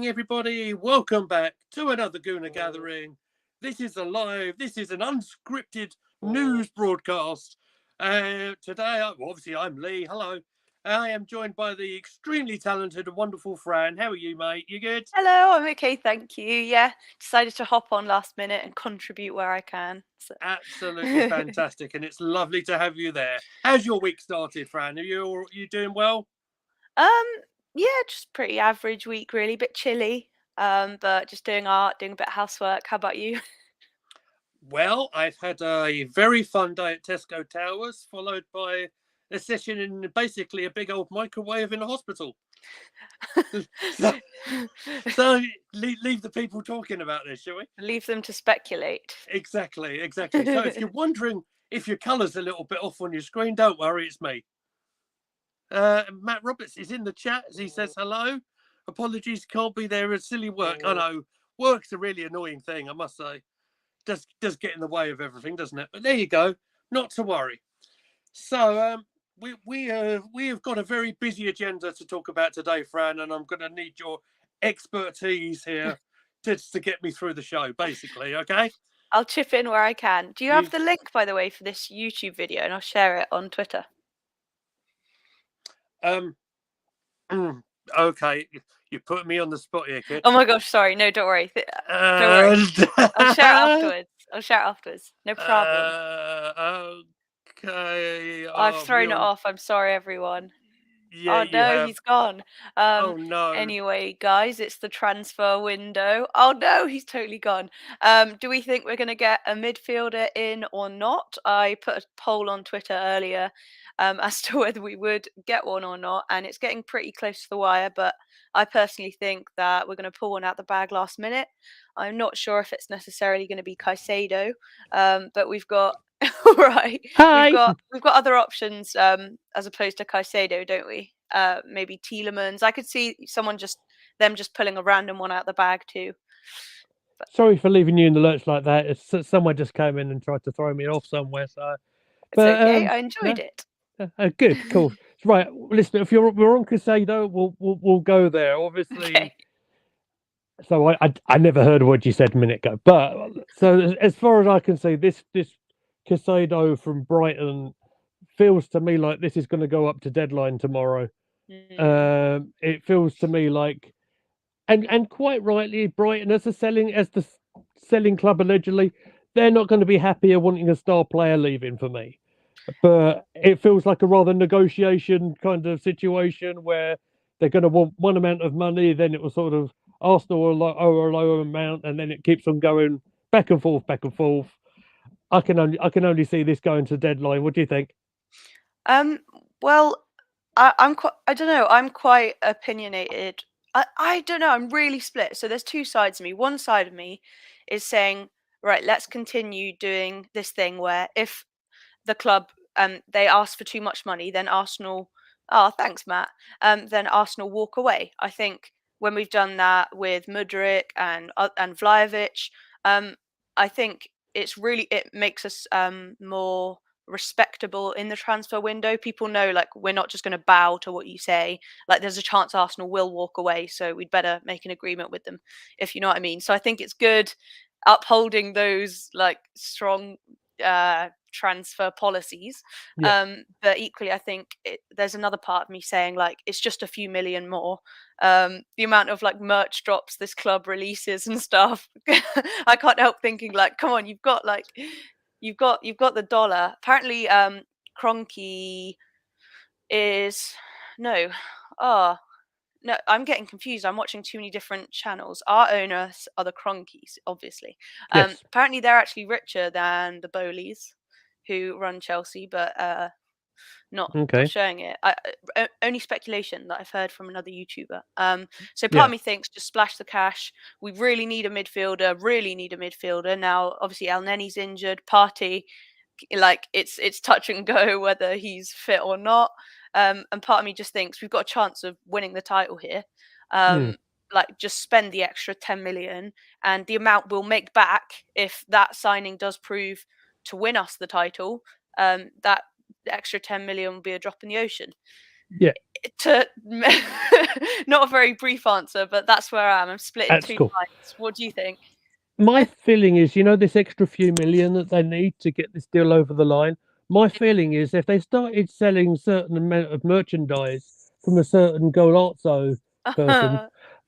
evening, everybody. Welcome back to another Gooner Gathering. This is this is an unscripted news broadcast. Today, obviously, I'm Lee. Hello. I am joined by the extremely talented and wonderful Fran. How are you, mate? You good? Hello, I'm okay, thank you. Yeah, decided to hop on last minute and contribute where I can. So. Absolutely fantastic, and it's lovely to have you there. How's your week started, Fran? Are you doing well? um, yeah, just pretty average week, really. Bit chilly. But just doing art, doing a bit of housework. How about you? Well, I've had a very fun day at Tesco Towers, followed by a session in basically a big old microwave in a hospital. so, so leave the people talking about this, shall we? Leave them to speculate. Exactly. So if you're wondering if your colour's a little bit off on your screen, don't worry, it's me. Matt Roberts is in the chat as he says hello. Apologies, can't be there. It's silly work. I know work's a really annoying thing, I must say. Does get in the way of everything, doesn't it? But there you go. Not to worry. So we have got a very busy agenda to talk about today, Fran, and I'm going to need your expertise here to get me through the show, basically. Okay. I'll chip in where I can. Do you You have the link, by the way, for this YouTube video, and I'll share it on Twitter? Okay. You put me on the spot here, kid. Oh my gosh, sorry. No, don't worry. Don't worry. I'll share it afterwards. No problem. Okay. I've thrown it off. I'm sorry, everyone. Yeah, Oh you no, have. he's gone. Oh no. Anyway, guys, it's the transfer window. Oh no, he's totally gone. Do we think we're going to get a midfielder in or not? I put a poll on Twitter earlier as to whether we would get one or not, and it's getting pretty close to the wire. But I personally think that we're going to pull one out the bag last minute. I'm not sure if it's necessarily going to be Caicedo, but we've got right. We've Hi. got other options as opposed to Caicedo, don't we? Maybe Tielemans. I could see them just pulling a random one out the bag too. But Sorry for leaving you in the lurch like that. Someone just came in and tried to throw me off somewhere. So, it's but okay. I enjoyed no, it. good, cool. Right, listen. If we're on Casado, we'll go there. Obviously, Okay. so I never heard of what you said a minute ago. But so as far as I can see, this Casado from Brighton feels to me like this is going to go up to deadline tomorrow. Mm. It feels to me like, and quite rightly, Brighton as the selling club allegedly, they're not going to be happier wanting a star player leaving for me. But it feels like a rather negotiation kind of situation where they're going to want one amount of money, then it will sort of Arsenal will owe a lower amount, and then it keeps on going back and forth, back and forth. I can only see this going to deadline. What do you think? Um. Well, I'm quite. I don't know. I'm quite opinionated. I don't know. I'm really split. So there's two sides of me. One side of me is saying, right, let's continue doing this thing where if the club they ask for too much money, then Arsenal. Oh, thanks, Matt. Then Arsenal walk away. I think when we've done that with Mudryk and Vlahovic, um, I think it makes us more respectable in the transfer window. People know like we're not just going to bow to what you say. Like there's a chance Arsenal will walk away, so we'd better make an agreement with them, if you know what I mean. So I think it's good upholding those like strong transfer policies. Yeah. But equally, I think there's another part of me saying like it's just a few million more. The amount of like merch drops this club releases and stuff, I can't help thinking like, come on, you've got the dollar. Apparently, Cronky is no. Oh, no, I'm getting confused. I'm watching too many different channels. Our owners are the Cronkies, obviously. Yes. Apparently, they're actually richer than the Bowleys, who run Chelsea, but not Okay. showing it. Only speculation that I've heard from another YouTuber. So part Yeah. of me thinks just splash the cash. We really need a midfielder. Really need a midfielder now. Obviously, El Neni's injured. Party, like it's touch and go whether he's fit or not. And part of me just thinks we've got a chance of winning the title here. Mm. Like just spend the extra 10 million, and the amount we'll make back if that signing does prove to win us the title. That extra 10 million will be a drop in the ocean. Yeah. To not a very brief answer, but that's where I am. I'm split in That's two cool. sides. What do you think? My feeling is, this extra few million that they need to get this deal over the line. My feeling is if they started selling certain amount of merchandise from a certain Golazzo person,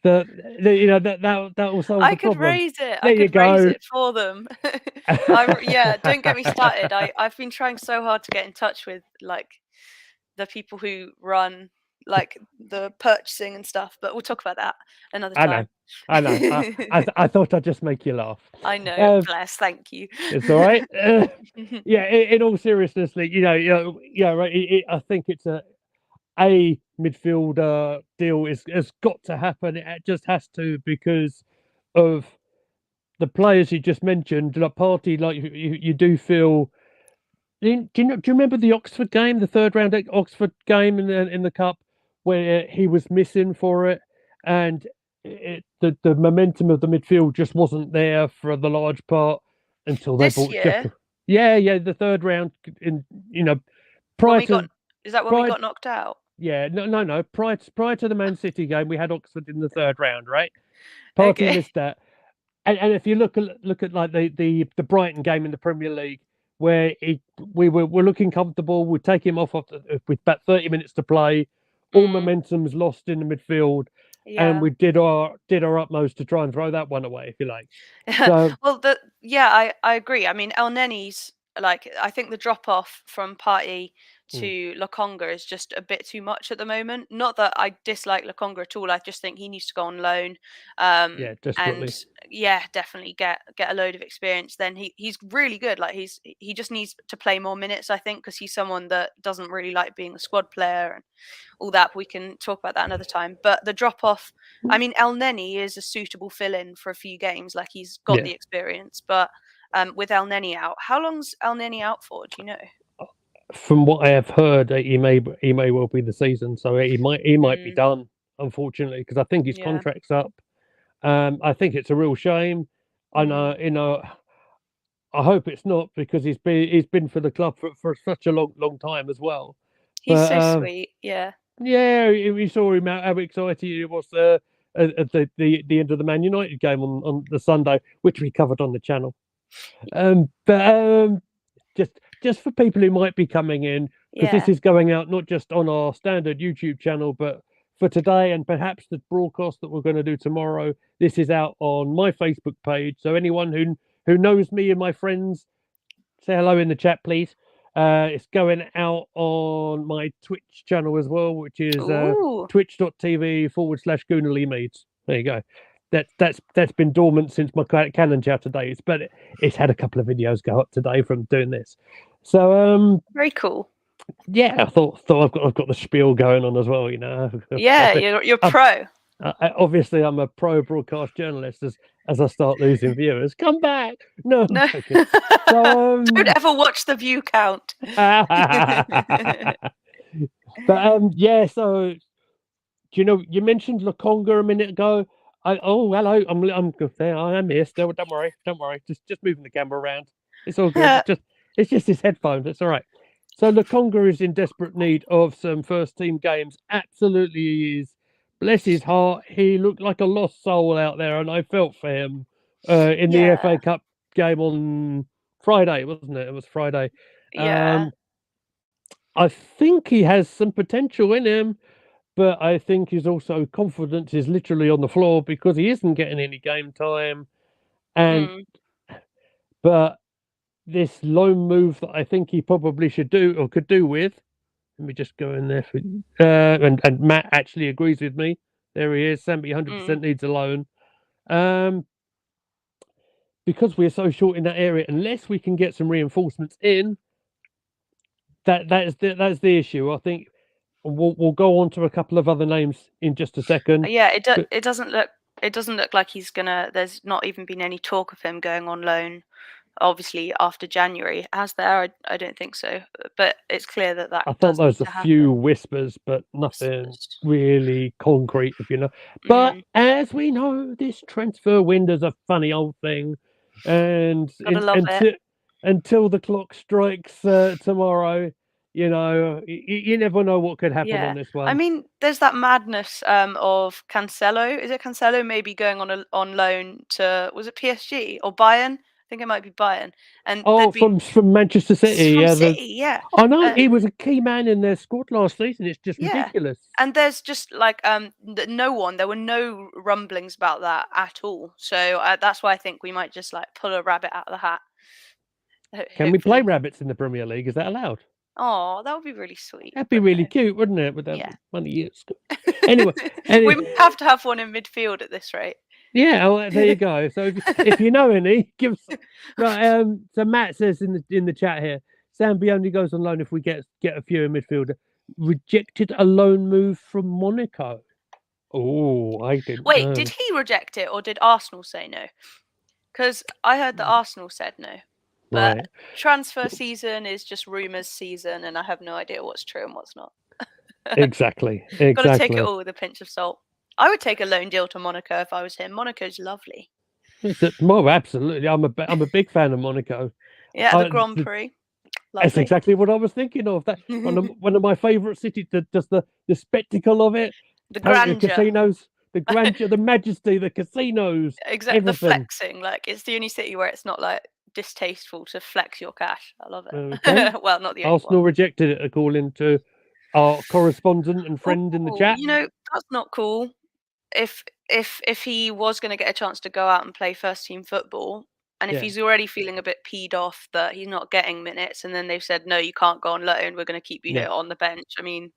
that will solve I the could problem. raise it. I There you could raise go. it for them. Yeah, don't get me started. I've been trying so hard to get in touch with like the people who run like the purchasing and stuff, but we'll talk about that another I know, time. I know. I thought I'd just make you laugh. I know, Uh, bless, thank you. it's all right. Yeah. In all seriousness, right. I think it's a midfielder deal has got to happen. It just has to because of the players you just mentioned. Like Party, like you do feel. Do you remember the Oxford game, the third round Oxford game in the cup, where he was missing for it, and the momentum of the midfield just wasn't there for the large part until they This bought Jeff. year, Yeah, the third round in when prior we got, to is that when we prior got knocked out? yeah, no. Prior to the Man City game, we had Oxford in the third round, right? Party Okay. missed that, and if you look at like the Brighton game in the Premier League, where we're looking comfortable, we take him off with about 30 minutes to play, all Mm, momentum's lost in the midfield, and yeah. we did our utmost to try and throw that one away, if you like. So Well, I agree. I mean, El Neni's like I think the drop off from Party mm, to Lokonga is just a bit too much at the moment. Not that I dislike Lokonga at all. I just think he needs to go on loan, yeah, and desperately. yeah, definitely get a load of experience. Then he's really good. Like he just needs to play more minutes. I think because he's someone that doesn't really like being a squad player and all that. We can talk about that another time. But the drop off, I mean, El Neni is a suitable fill in for a few games. Like he's got Yeah. the experience. But with El Neni out, how long's El Neni out for? Do you know? From what I have heard, he may well be the season, so he might be Mm, done, unfortunately, because I think his yeah. contract's up. I think it's a real shame. I Mm. know. I hope it's not because he's been for the club for such a long time as well. He's But so sweet. Yeah. yeah, we saw him how excited he was at the end of the Man United game on the Sunday, which we covered on the channel. But just for people who might be coming in, because this Yeah. is going out not just on our standard YouTube channel, but for today and perhaps the broadcast that we're going to do tomorrow. This is out on my Facebook page. So anyone who knows me and my friends, say hello in the chat, please. It's going out on my Twitch channel as well, which is Ooh. twitch.tv/Goonally Meads. There you go. That's been dormant since my Canon chapter days, but it's had a couple of videos go up today from doing this. So Very cool. yeah, I thought I've got the spiel going on as well. Yeah, you're I've, pro. obviously I'm a pro broadcast journalist. As I start losing viewers, come back. No, I'm No. joking. So Don't ever watch the view count. but yeah. So do you know you mentioned Lokonga a minute ago? Hello. I'm there. I am here still. Don't worry. Don't worry. Just moving the camera around. It's all good. It's just his headphones. It's all right. So Lokonga is in desperate need of some first team games. Absolutely, he is. Bless his heart. He looked like a lost soul out there, and I felt for him in the Yeah. FA Cup game on Friday, wasn't it? It was Friday. Yeah. Um, I think he has some potential in him, but I think his also confidence is literally on the floor because he isn't getting any game time. And Mm. but this loan move that I think he probably should do or could do with. Let me just go in there for and Matt actually agrees with me. There he is. Sammy Mm. 100% needs a loan. Um, because we're so short in that area, unless we can get some reinforcements in, that's the issue. I think we'll go on to a couple of other names in just a second. Yeah, But it doesn't look like he's gonna. There's not even been any talk of him going on loan. Obviously, after January, has there? I don't think so. But it's clear that that I thought does there need was a to few happen. whispers, but nothing Whispers. really concrete, if you know. But Mm. as we know, this transfer window's a funny old thing, and Gotta love it. until the clock strikes tomorrow, You never know what could happen on Yeah. this I one. mean, there's that madness of Cancelo. Is it Cancelo maybe going on loan to, was it PSG or Bayern? I think it might be Bayern. And Oh, there'd be from Manchester City, from yeah. City, yeah. I know Uh, he was a key man in their squad last season. It's just yeah. ridiculous. And there's just like there were no rumblings about that at all. So that's why I think we might just like pull a rabbit out of the hat. Can we play Hopefully. rabbits in the Premier League? Is that allowed? Oh, that would be really sweet. That'd be But really no. cute, wouldn't it? With that Yeah. money at school. Anyway, We might have to have one in midfield at this rate. yeah. Well, there you go. So if you know any, give us. Right. So Matt says in the chat here, Sambi only goes on loan if we get a few in midfielder. Rejected a loan move from Monaco. Oh, I didn't Wait, did know. he reject it or did Arsenal say no? Because I heard that Arsenal said no. But Right. transfer season is just rumours season, and I have no idea what's true and what's not. Exactly. Got to take it Exactly. all with a pinch of salt. I would take a loan deal to Monaco if I was him. Monaco's lovely. Well, absolutely. I'm a big fan of Monaco. Yeah, the Grand Prix. That's Lovely. exactly what I was thinking of. That one of my favourite cities. Just the spectacle of it, The the grandeur. casinos, the grandeur, the majesty, the casinos, Exactly. The everything. flexing. Like, it's the only city where it's not like distasteful to flex your cash. I love it. Okay. Well, not the only Arsenal one. rejected it, according to our correspondent and friend in the Ooh, chat. that's not cool. If he was going to get a chance to go out and play first team football, and if Yeah. he's already feeling a bit peed off that he's not getting minutes, and then they've said no, you can't go on loan, we're going to keep you Yeah. here on the bench. I mean,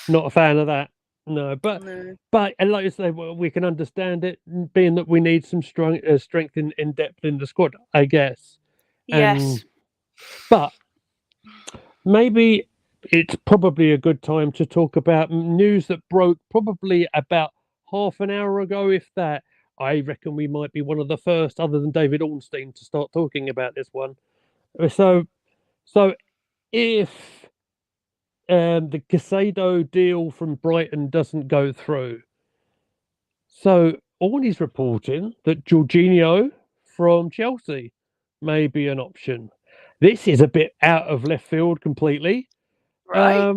Not a fan of that. No, no. but and like you say, well, we can understand it, being that we need some strength in depth in the squad, I guess. Yes. But maybe it's probably a good time to talk about news that broke probably about half an hour ago, if that. I reckon we might be one of the first, other than David Ornstein, to start talking about this one. So if the Casado deal from Brighton doesn't go through, so Orney's reporting that Jorginho from Chelsea may be an option. This is a bit out of left field completely. Right.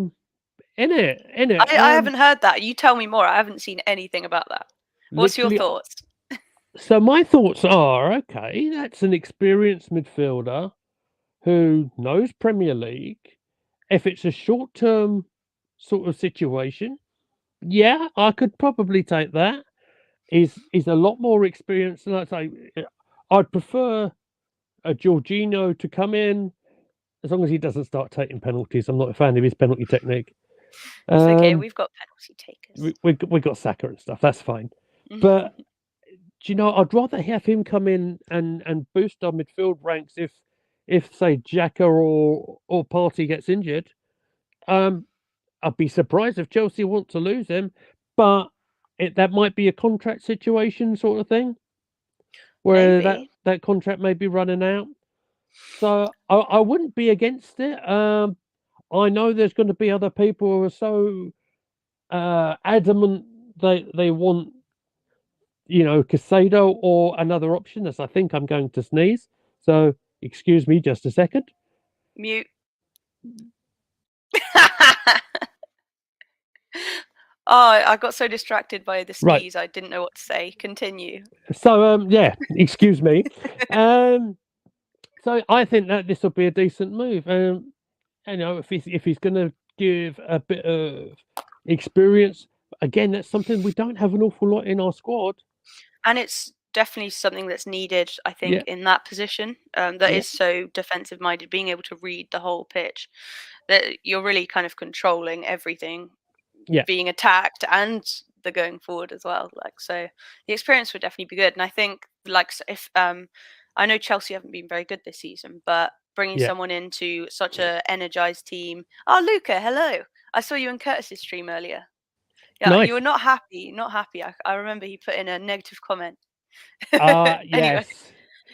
In it. I haven't heard that. You tell me more. I haven't seen anything about that. What's your thoughts? So my thoughts are, okay, that's an experienced midfielder who knows Premier League. If it's a short-term sort of situation, yeah, I could probably take that. He's a lot more experienced, and I'd say I'd prefer a Jorginho to come in, as long as he doesn't start taking penalties. I'm not a fan of his penalty technique. It's okay. We've got penalty takers. We got Saka and stuff. That's fine. But do you know, I'd rather have him come in and boost our midfield ranks if say Xhaka or Partey gets injured. I'd be surprised if Chelsea want to lose him, but that might be a contract situation sort of thing, where that contract may be running out. So I wouldn't be against it. I know there's going to be other people who are so adamant they want, Casado or another option. As I think I'm going to sneeze, so excuse me just a second. Mute. Oh, I got so distracted by the sneeze, right. I didn't know what to say. Continue. So yeah, excuse me. So I think that this will be a decent move. If he's going to give a bit of experience, again, that's something we don't have an awful lot in our squad. And it's definitely something that's needed, I think, in that position. That is so defensive minded, being able to read the whole pitch. That you're really kind of controlling everything. Being attacked and the going forward as well. Like, so the experience would definitely be good. And I think, like, if I know Chelsea haven't been very good this season, but bringing someone into such a energized team. Oh, Luca, hello! I saw you in Curtis's stream earlier. Yeah, nice. You were not happy. Not happy. I remember he put in a negative comment. Yes. Anyway,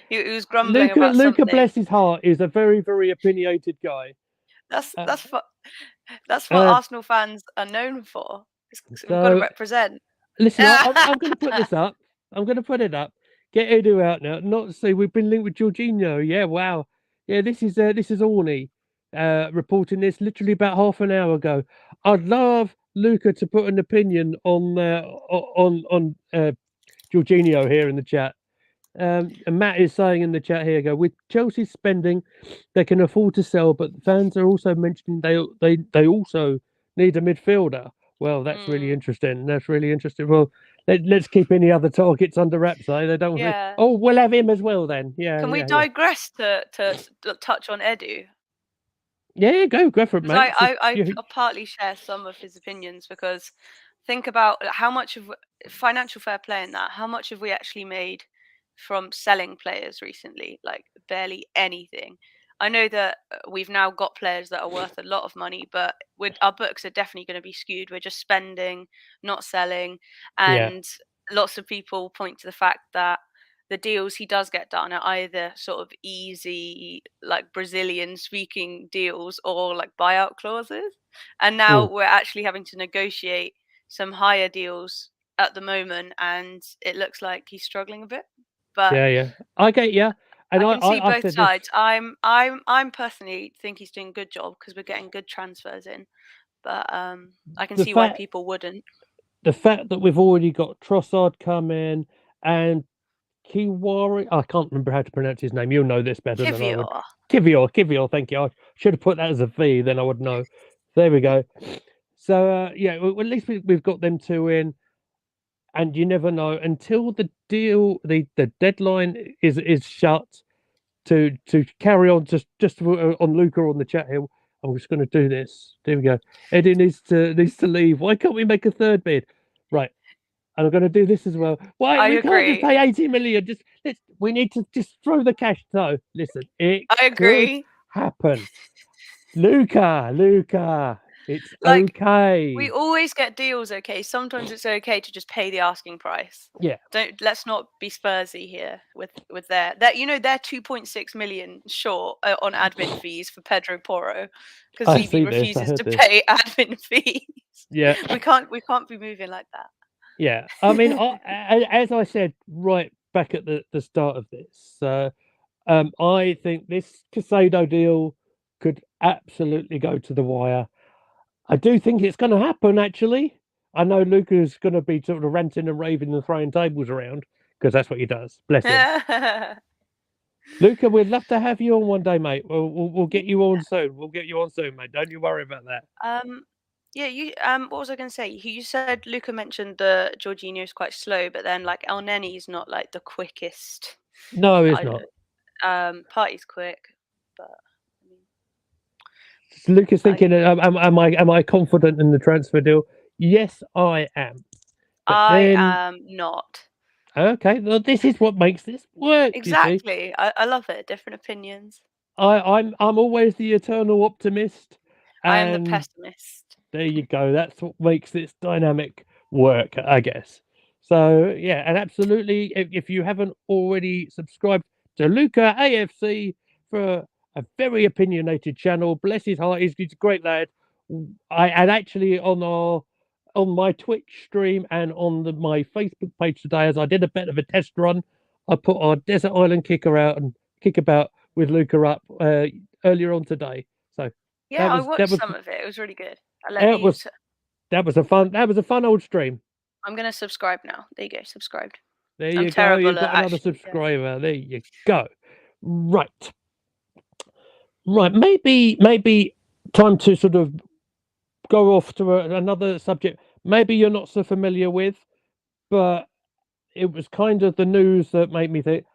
he was grumbling about Luca, something. bless his heart, is a very, very opinionated guy. That's what Arsenal fans are known for. We've got to represent. Listen, I'm going to put this up. I'm going to put it up. Get Edu out now. Not to say we've been linked with Jorginho. Yeah, wow. Yeah, this is Orney. reporting this literally about half an hour ago. I'd love Luca to put an opinion on Jorginho here in the chat. And Matt is saying in the chat here, go with Chelsea spending, they can afford to sell, but fans are also mentioning they also need a midfielder. Well, that's really interesting. That's really interesting. Well, let's keep any other targets under wraps. They don't. Yeah. Oh, we'll have him as well then. Yeah, Can we yeah, yeah. digress to touch on Edu? Yeah, go for it, Because mate. I partly share some of his opinions, because think about how much of financial fair play in that. How much have we actually made from selling players recently? Like barely anything. I know that we've now got players that are worth a lot of money, but our books are definitely going to be skewed. We're just spending, not selling, Yeah. and lots of people point to the fact that the deals he does get done are either sort of easy, like Brazilian speaking deals, or like buyout clauses. And now we're actually having to negotiate some higher deals at the moment, and it looks like he's struggling a bit. But yeah. I get you. And I can see I've both said this. sides. I'm personally think he's doing a good job because we're getting good transfers in. But I can see why people wouldn't. The fact that we've already got Trossard come in and Kiwari, I can't remember how to pronounce his name. You'll know this better than I would. Kivior. Kivior, thank you. I should have put that as a V, then I would know. There we go. So, yeah, well, at least we've got them two in, and you never know until the deal, the deadline is shut to carry on. Just on Luca on the chat here. I'm just going to do this. There we go. Eddie needs to leave. Why can't we make a third bid? Right. And I'm going to do this as well. Why I we can't just agree. pay 80 million? We need to just throw the cash. No, listen, it I could agree. happen. Luca, it's Like, okay. we always get deals, okay? Sometimes it's okay to just pay the asking price. Yeah. Let's not be Spursy here with their they're 2.6 million short on admin fees for Pedro Porro because Levy refuses to pay admin fees. Yeah. we can't be moving like that. Yeah. I mean, as I said right back at the start of this, I think this Casado deal could absolutely go to the wire. I do think it's going to happen, actually. I know Luca's going to be sort of ranting and raving and throwing tables around because that's what he does. Bless him. Luca, we'd love to have you on one day, mate. We'll get you on soon. We'll get you on soon, mate. Don't you worry about that. Yeah, you what was I going to say? You said Luca mentioned the Jorginho is quite slow, but then like El Neni's not like the quickest. No, he's not. Party's quick, but Luca's thinking, am I confident in the transfer deal? Yes, I am. But I am not. Okay, well, this is what makes this work. Exactly. I love it. Different opinions. I'm always the eternal optimist. I am the pessimist. There you go. That's what makes this dynamic work, I guess. So yeah, and absolutely, if you haven't already subscribed to Luca AFC for a very opinionated channel, bless his heart, he's a great lad. And actually on my Twitch stream and on my Facebook page today, as I did a bit of a test run, I put our Desert Island kickabout with Luca up earlier on today. So yeah, I watched some of it. It was really good. That was a fun old stream. I'm gonna subscribe now. There you go, subscribed. There you go. You've got another subscriber. There you go. Right. Maybe time to sort of go off to another subject. Maybe you're not so familiar with, but it was kind of the news that made me think,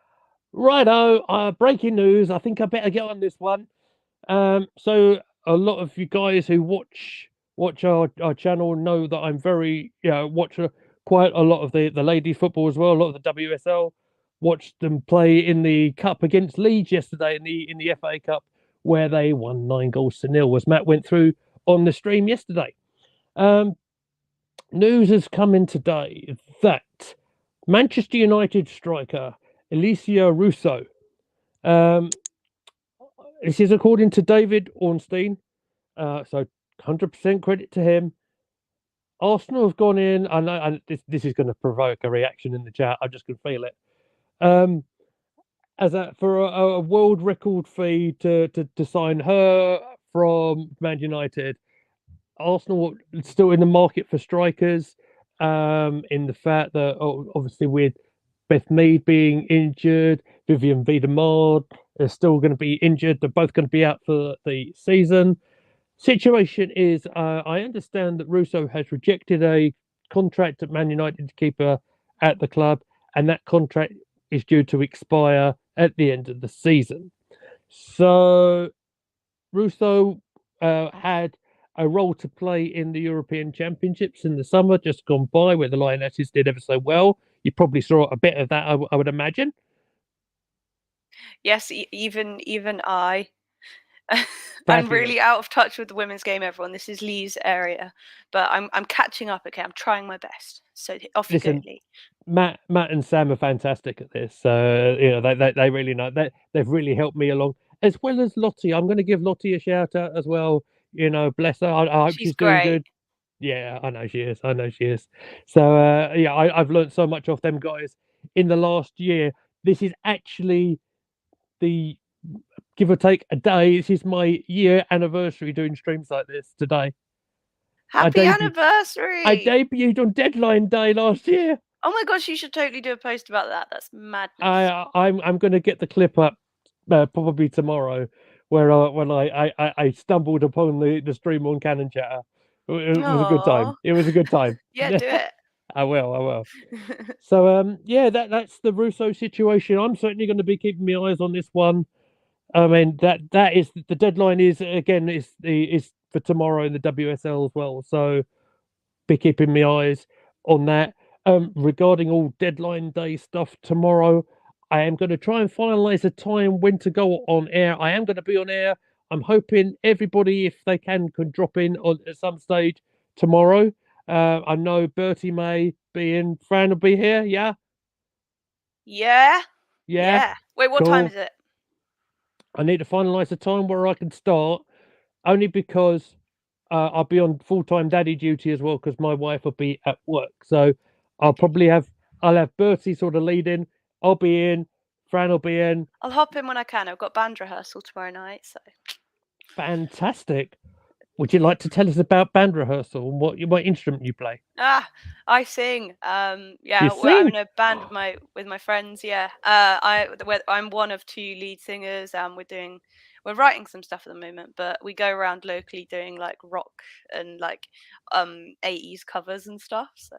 righto, breaking news. I think I better get on this one. So a lot of you guys who watch our channel know that I'm very watch quite a lot of the ladies football as well, a lot of the WSL. Watched them play in the cup against Leeds yesterday in the FA Cup, where they won 9-0, as Matt went through on the stream yesterday. News has come in today that Manchester United striker Alicia Russo, this is according to David Ornstein, so 100% credit to him. Arsenal have gone in. I know, and this is going to provoke a reaction in the chat. I just can feel it. For a world record fee to sign her from Man United. Arsenal still in the market for strikers. In the fact that obviously with Beth Mead being injured, Vivian Wiedemard is still going to be injured. They're both going to be out for the season. Situation is, I understand that Russo has rejected a contract at Man United to keep her at the club, and that contract is due to expire at the end of the season. So Russo had a role to play in the European Championships in the summer just gone by, where the Lionesses did ever so well. You probably saw a bit of that, I would imagine. Yes, even I. I'm Fabulous. really out of touch with the women's game, everyone. This is Lee's area, but I'm catching up. Okay, I'm trying my best. So off you Listen, go, Lee. Matt and Sam are fantastic at this. You know, they really know that they've really helped me along, as well as Lottie. I'm going to give Lottie a shout out as well. You know, bless her. I hope She's she's doing great. good. Yeah, I know she is. I know she is. So yeah, I've learned so much off them guys in the last year. This is actually the give or take a day. This is my year anniversary doing streams like this today. Happy I anniversary! debuted on Deadline Day last year. Oh my gosh, you should totally do a post about that. That's madness. I'm going to get the clip up probably tomorrow, where when I stumbled upon the stream on Cannon Chatter. It was a good time. Aw. It was a good time. Yeah, do it. I will. So yeah, that's the Russo situation. I'm certainly going to be keeping my eyes on this one. I mean that is the deadline is again is for tomorrow in the WSL as well. So be keeping my eyes on that. Regarding all deadline day stuff tomorrow, I am going to try and finalize a time when to go on air. I am going to be on air. I'm hoping everybody, if they can drop in on at some stage tomorrow. I know Bertie may be in. Fran will be here. Yeah. Yeah. Wait, what time Cool. is it? I need to finalize a time where I can start, only because I'll be on full time daddy duty as well because my wife will be at work. So I'll have Bertie sort of leading. I'll be in. Fran will be in. I'll hop in when I can. I've got band rehearsal tomorrow night, so. Fantastic. Would you like to tell us about band rehearsal and what instrument you play? I sing. Yeah, You I'm sing? in a band with my friends. Yeah. I'm one of two lead singers. We're writing some stuff at the moment, but we go around locally doing like rock and like 80s covers and stuff. So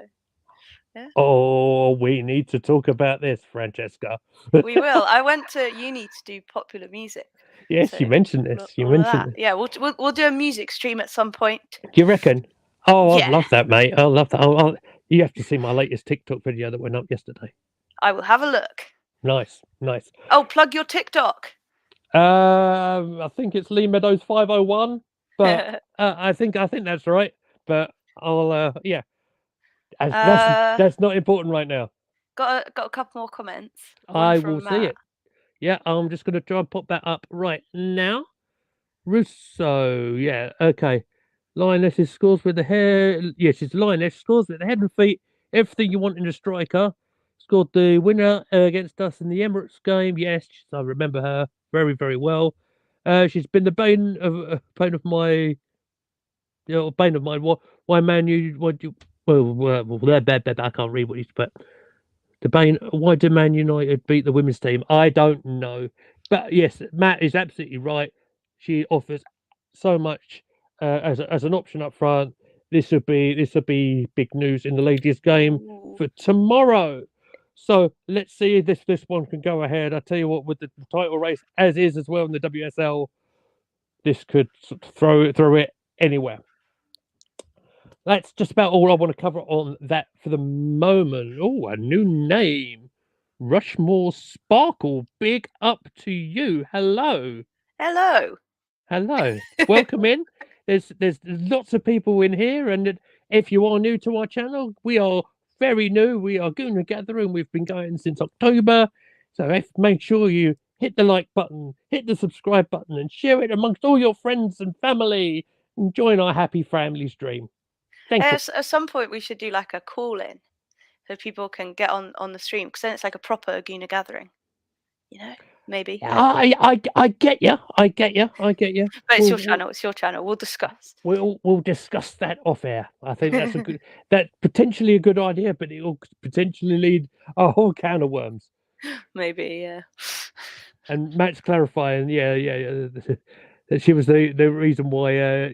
yeah. Oh, we need to talk about this, Francesca. We will. I went to uni to do popular music. Yes, So you mentioned this. You all of mentioned that. this. Yeah, we'll do a music stream at some point. Do you reckon? Oh, I'd Yeah. love that, mate. I love that. You have to see my latest TikTok video that went up yesterday. I will have a look. Nice. Oh, plug your TikTok. I think it's Lee Meadows 501, but I think that's right. But I'll yeah. That's not important right now. Got a couple more comments. I will see it. Yeah, I'm just gonna try and pop that up right now. Russo, yeah, okay. Lioness scores with the hair. Yes, it's Lioness scores with the head and feet. Everything you want in a striker. Scored the winner against us in the Emirates game. Yes, I remember her very, very well. She's been the bane of my, bane of mine. Why Man U? What you? I can't read what you put. The bane. Why do Man United beat the women's team? I don't know, but yes, Matt is absolutely right. She offers so much as an option up front. This would be big news in the ladies' game for tomorrow. So let's see if this one can go ahead. I tell you what, with the title race as is as well in the WSL, this could throw it anywhere. That's just about all I want to cover on that for the moment. Oh, a new name. Rushmore Sparkle. Big up to you. Hello. Welcome in. There's lots of people in here, and if you are new to our channel, we are very new. We are Gooner Gathering. We've been going since October. So make sure you hit the like button, hit the subscribe button, and share it amongst all your friends and family, and join our happy family stream. Thank you. At some point, we should do like a call in so people can get on the stream because then it's like a proper Guna gathering, you know? maybe. I get you. I get you. I get you. But it's your channel. It's your channel. We'll discuss. We'll discuss that off air. I think that's potentially a good idea, but it will potentially lead a whole can of worms. Maybe, yeah. And Matt's clarifying, yeah, that she was the reason why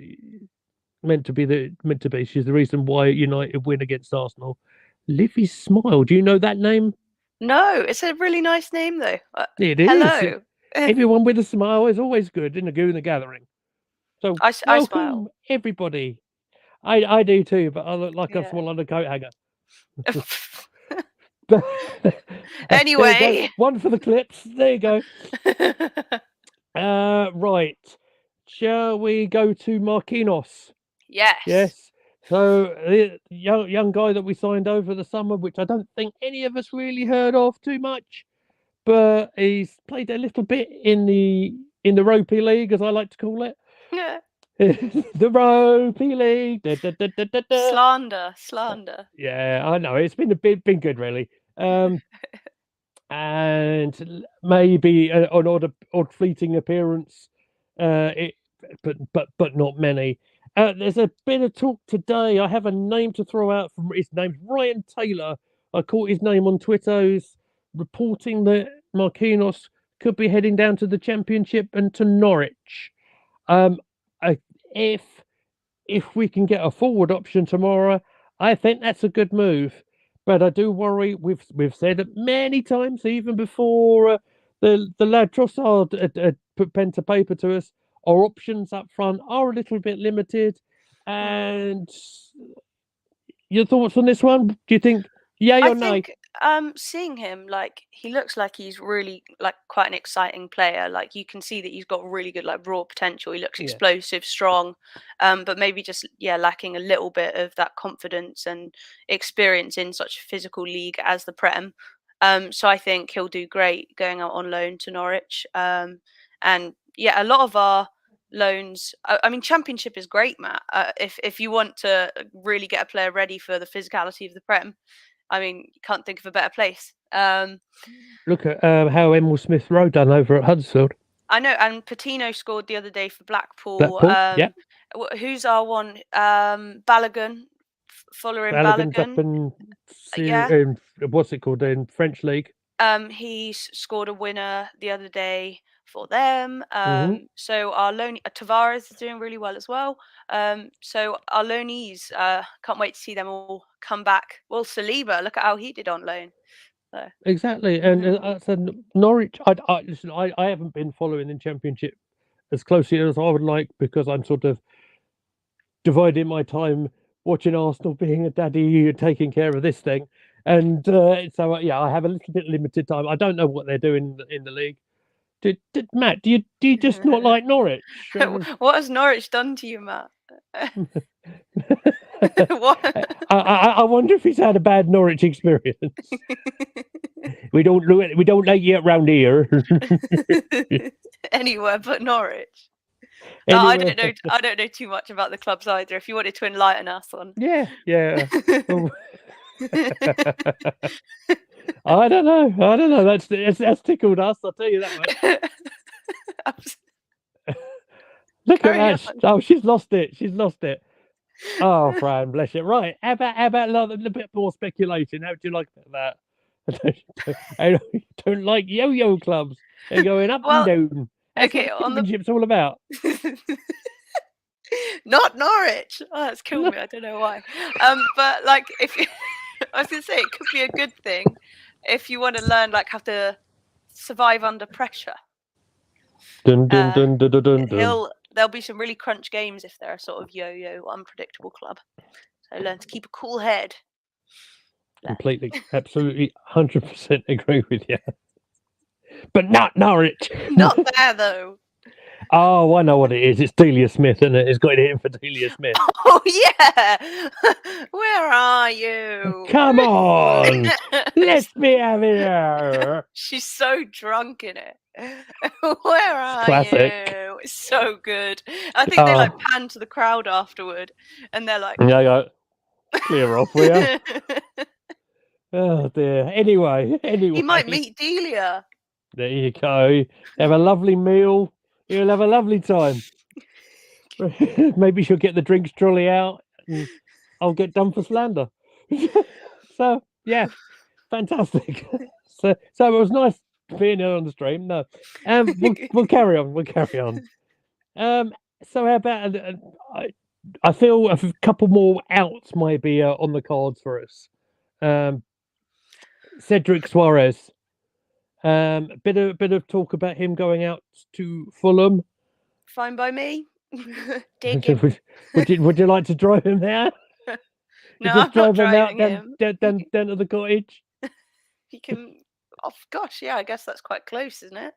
meant to be. She's the reason why United win against Arsenal. Livy Smile. Do you know that name? No, it's a really nice name though. It is. Hello. Everyone with a smile is always good in a Gooner gathering. So I welcome, smile. everybody. I do too, but I look like Yeah. I've swallowed a coat hanger. Anyway. There you go. One for the clips. There you go. Right. Shall we go to Marquinhos? Yes. Yes. So the young guy that we signed over the summer, which I don't think any of us really heard of too much, but he's played a little bit in the Ropey League, as I like to call it. Yeah. The Ropey League. Slander. Yeah, I know. It's been been good, really. And maybe an odd fleeting appearance, but not many. There's a bit of talk today. I have a name to throw out. From his name's Ryan Taylor. I caught his name on Twitter. He's reporting that Marquinhos could be heading down to the Championship and to Norwich. If we can get a forward option tomorrow, I think that's a good move. But I do worry. We've said it many times, even before the lad Trossard had put pen to paper to us. Our options up front are a little bit limited. And your thoughts on this one? Do you think yay or nay? I think seeing him, like, he looks like he's really like quite an exciting player. Like, you can see that he's got really good like raw potential. He looks explosive, strong, but maybe just lacking a little bit of that confidence and experience in such a physical league as the Prem. So I think he'll do great going out on loan to Norwich. And yeah, a lot of our loans. I mean, Championship is great, Matt. If you want to really get a player ready for the physicality of the Prem, I mean, you can't think of a better place. Look at how Emil Smith Rowe done over at Huddersfield. I know, and Patino scored the other day for Blackpool. Yeah. Who's our one? Balogun, Fuller in Balogun. In what's it called in French league? He scored a winner the other day for them. So our Tavares is doing really well as well. So our loanees, can't wait to see them all come back. Well, Saliba, look at how he did on loan. So. Exactly, and I said Norwich. Listen, I haven't been following the Championship as closely as I would like, because I'm sort of dividing my time watching Arsenal, being a daddy, taking care of this thing. And so, I have a little bit limited time. I don't know what they're doing in the league. Matt, do you just not like Norwich? What has Norwich done to you, Matt? What? I wonder if he's had a bad Norwich experience. We don't like you around here. Anywhere but Norwich. I don't know too much about the clubs either. If you wanted to enlighten us on. Yeah. I don't know. That's tickled us. I'll tell you that much. Look at that! Oh, she's lost it. Oh, Fran, bless you. Right, how about a little bit more speculation? How do you like that? I don't like yo-yo clubs. They're going up and down. That's what the Championship's all about. Not Norwich. Oh, that's killed me. I don't know why. But like, I was gonna say, it could be a good thing if you want to learn like how to survive under pressure. Dun, dun, dun, dun, dun, dun, dun. There'll be some really crunch games if they're a sort of yo-yo, unpredictable club. So learn to keep a cool head. Completely, absolutely, 100% agree with you. But not Norwich. Not there though. Oh, I know what it is. It's Delia Smith, isn't it? It's got it in for Delia Smith. Oh yeah. Where are you? Come on. Let me have it. She's so drunk in it. Where are classic. You? It's so good. I think they like pan to the crowd afterward, and they're like, "Yeah, clear off, will you?" Oh dear. Anyway. He might meet Delia. There you go. Have a lovely meal. You'll have a lovely time. Maybe she'll get the drinks trolley out and I'll get done for slander. So, yeah, fantastic. So it was nice being here on the stream. No, we'll carry on. We'll carry on. So how about I feel a couple more outs might be on the cards for us. Cedric Suarez. Bit of talk about him going out to Fulham. Fine by me. Dig him. Would you like to drive him there? No, Just I'm not drive him driving out him. down to the cottage. He can. Oh gosh, yeah. I guess that's quite close, isn't it?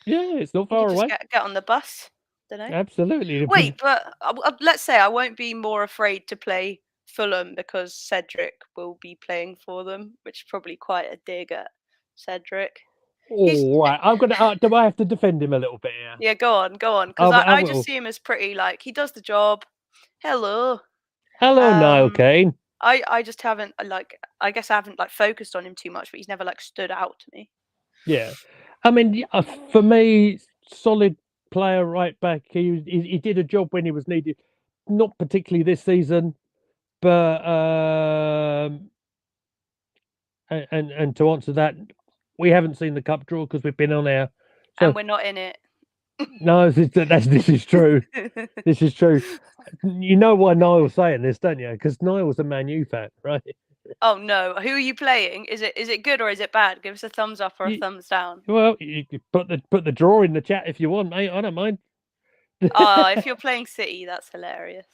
Yeah, it's not You far could away. just get on the bus. Don't know. Absolutely. Wait, but let's say I won't be more afraid to play Fulham because Cedric will be playing for them, which is probably quite a dig at Cedric. All right, I'm gonna. Do I have to defend him a little bit here? Yeah, go on, because I I will. just see him as pretty like he does the job. Hello. Hello, Niall Kane. I just haven't I guess I haven't focused on him too much, but he's never stood out to me. Yeah, I mean, for me, solid player right back. He did a job when he was needed. Not particularly this season, but and to answer that, we haven't seen the cup draw because we've been on air, so And we're not in it. no, this is true. This is true. You know why Niall's saying this, don't you? Because Niall's a Man U fan, right? Oh no, who are you playing? Is it good or is it bad? Give us a thumbs up or a thumbs down. Well, you could put the draw in the chat if you want, mate. I don't mind. Oh, if you're playing City, that's hilarious.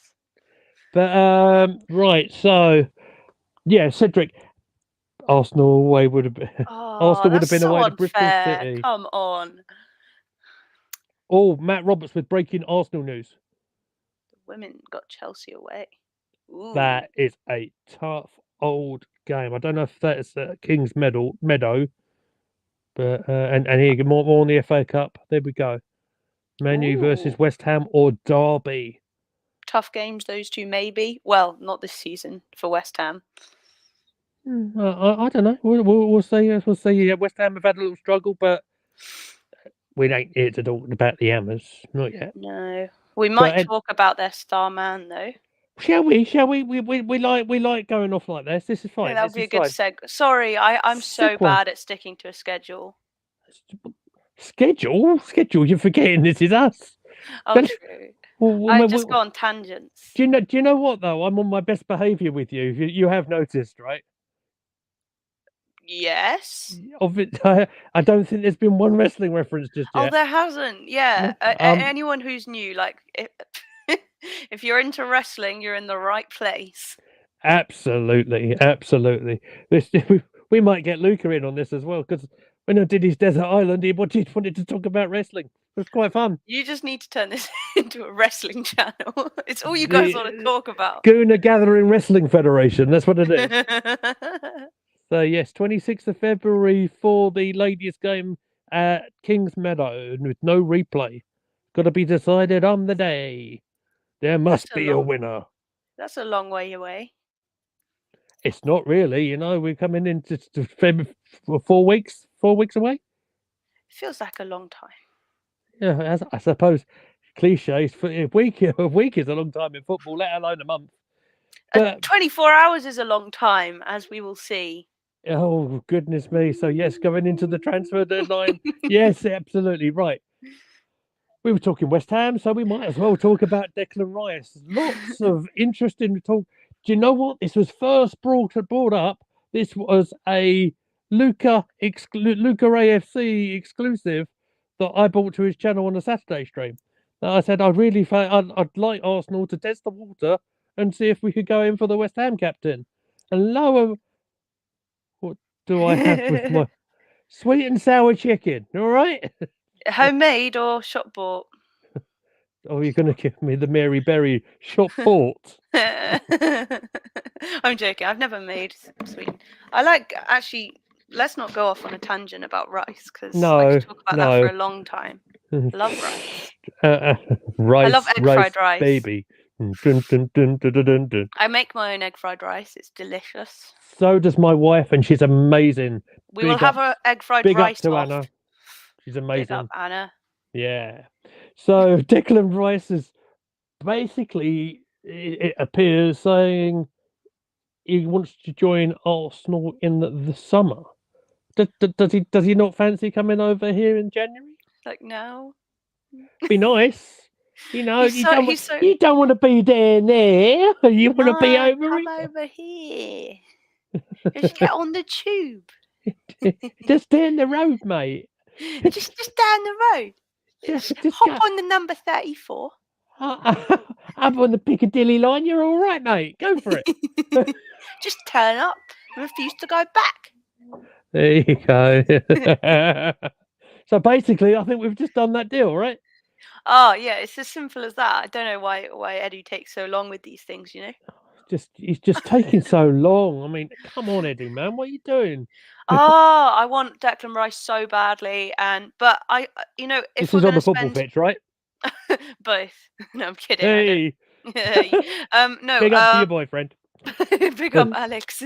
But right, so yeah, Cedric, Arsenal away would have been. Oh, Arsenal would have been so away to Bristol unfair. City. Come on. Oh, Matt Roberts with breaking Arsenal news. The women got Chelsea away. Ooh. That is a tough old game. I don't know if that's King's Meadow, but and here more on the FA Cup. There we go. Man U versus West Ham or Derby. Tough games, those two maybe. Well, not this season for West Ham. I don't know. We'll see. We'll see. Yeah, West Ham have had a little struggle, but we ain't here to talk about the Hammers. Not yet. No, we might talk about their star man though. Shall we? Shall we? We like going off like this. This is fine. Yeah, that'll be a good seg. Sorry, I'm so bad at sticking to a schedule. Schedule? You're forgetting this is us. Oh, true. I just go on tangents. Do you know what though? I'm on my best behaviour with you. You have noticed, right? Yes. I don't think there's been one wrestling reference just yet. Oh, there hasn't. Yeah. Anyone who's new, if you're into wrestling, you're in the right place. Absolutely. We might get Luca in on this as well, because when I did his Desert Island, he wanted to talk about wrestling. It was quite fun. You just need to turn this into a wrestling channel. It's all you guys want to talk about. Gooner Gathering Wrestling Federation. That's what it is. So yes, 26th of February for the ladies' game at Kings Meadow with no replay. Got to be decided on the day. There must be a winner. That's a long way away. It's not really, we're coming into February 4 weeks. 4 weeks away. It feels like a long time. Yeah, I suppose cliches. A week is a long time in football, let alone a month. But 24 hours is a long time, as we will see. Oh goodness me! So yes, going into the transfer deadline. Yes, absolutely right. We were talking West Ham, so we might as well talk about Declan Rice. Lots of interesting talk. Do you know what? This was first brought up. This was a Luca AFC exclusive that I brought to his channel on a Saturday stream. I said I'd like Arsenal to test the water and see if we could go in for the West Ham captain. And what do I have with my sweet and sour chicken? All right. Homemade or shop bought? Oh, you're going to give me the Mary Berry shop bought? I'm joking. I've never made sweet. Actually, let's not go off on a tangent about rice because I could talk about that for a long time. I love rice. Rice. I love egg fried rice. Baby. I make my own egg fried rice. It's delicious. So does my wife, and she's amazing. We will have our egg fried rice off. Anna. She's Big amazing. up Anna. Yeah. So Declan Rice is basically, it appears, saying he wants to join Arsenal in the summer. Does he not fancy coming over here in January? Like no. Be nice. You know, He's so you don't want to be down there. You want to be no, over come here. over here. Just get on the tube. Just down the road, mate. just down the road. Just hop on the number 34. Up on the Piccadilly line, you're all right, mate. Go for it. Just turn up and refuse to go back. There you go. So basically, I think we've just done that deal, right? Oh yeah, it's as simple as that. I don't know why Eddie takes so long with these things, you know. He's just taking so long. I mean, come on, Eddie, man, what are you doing? Oh, I want Declan Rice so badly, but if This we're is on going the to football spend pitch, right? both. No, I'm kidding. I Hey, don't. No. big up to your boyfriend. Big up, Alex.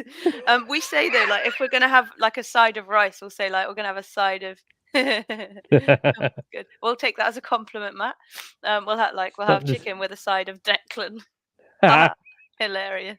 We say though, like if we're gonna have like a side of rice, we'll say like we're gonna have a side of. Good. We'll take that as a compliment, Matt. We'll have chicken with a side of Declan. Hilarious.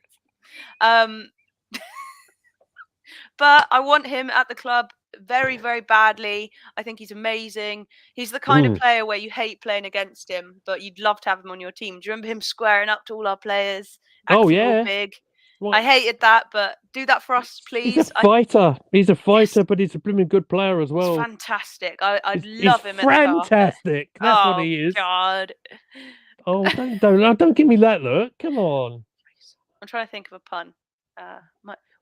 But I want him at the club very, very badly. I think he's amazing. He's the kind of player where you hate playing against him, but you'd love to have him on your team. Do you remember him squaring up to all our players? Oh, Acting all yeah. big. What? I hated that, but do that for us, please. He's a fighter. He's a fighter, but he's a blooming good player as well. He's fantastic. I'd love him. Fantastic. That's what he is. God. Oh, don't give me that look. Come on. I'm trying to think of a pun.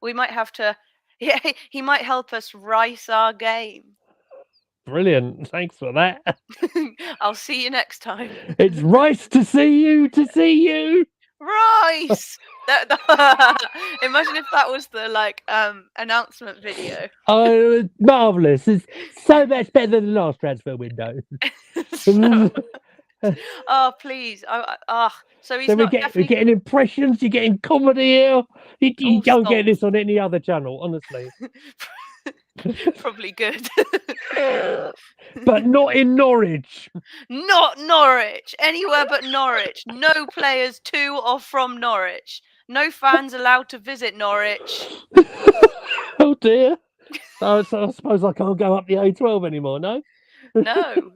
We might have to. Yeah, he might help us rice our game. Brilliant. Thanks for that. I'll see you next time. It's Rice to see you. Rice. Imagine if that was the announcement video. Oh, marvelous! It's so much better than the last transfer window. Oh please! So he's we're getting impressions. You're getting comedy here. You don't get this on any other channel, honestly. Probably good. But not in Norwich. Not Norwich. Anywhere but Norwich. No players to or from Norwich. No fans allowed to visit Norwich. Oh dear. So I suppose I can't go up the A12 anymore, no? No.